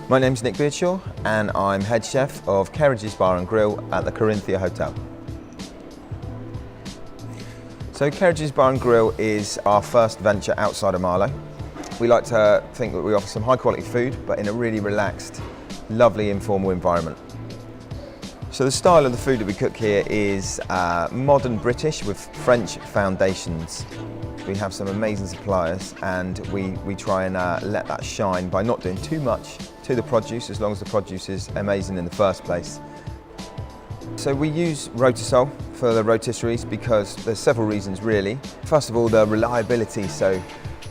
My name's Nick Beardshaw and I'm head chef of Kerridge's Bar and Grill at the Corinthia Hotel. So Kerridge's Bar and Grill is our first venture outside of Marlow. We like to think that we offer some high quality food but in a really relaxed, lovely informal environment. So the style of the food that we cook here is modern British with French foundations. We have some amazing suppliers and we try and let that shine by not doing too much to the produce as long as the produce is amazing in the first place. So we use Rotisol for the rotisseries because there's several reasons really. First of all, the reliability. So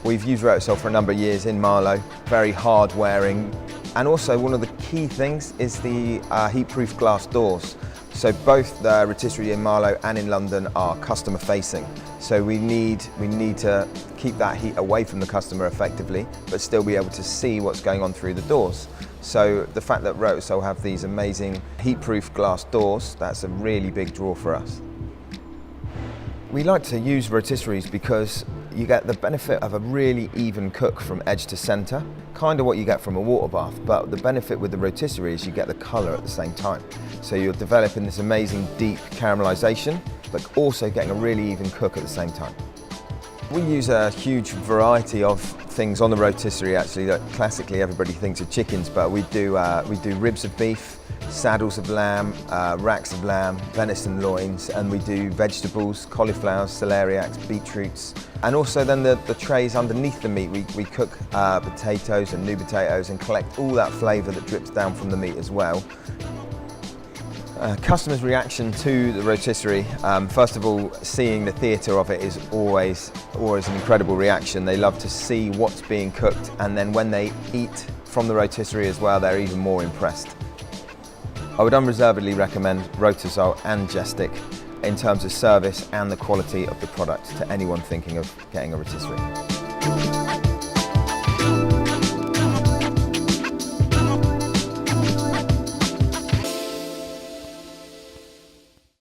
we've used Rotisol for a number of years in Marlow, very hard wearing. And also one of the key things is the heat-proof glass doors. So both the rotisserie in Marlow and in London are customer facing. So we need to keep that heat away from the customer effectively, but still be able to see what's going on through the doors. So the fact that Rotisol have these amazing heat-proof glass doors, that's a really big draw for us. We like to use rotisseries because you get the benefit of a really even cook from edge to centre, kind of what you get from a water bath, but the benefit with the rotisserie is you get the colour at the same time. So you're developing this amazing deep caramelisation, but also getting a really even cook at the same time. We use a huge variety of things on the rotisserie actually that classically everybody thinks of chickens, but we do ribs of beef, saddles of lamb, racks of lamb, venison loins, and we do vegetables, cauliflowers, celeriacs, beetroots, and also then the trays underneath the meat. We cook potatoes and new potatoes and collect all that flavour that drips down from the meat as well. Customers' reaction to the rotisserie, first of all, seeing the theatre of it is always an incredible reaction. They love to see what's being cooked, and then when they eat from the rotisserie as well, they're even more impressed. I would unreservedly recommend Rotisol and Jestic in terms of service and the quality of the product to anyone thinking of getting a rotisserie.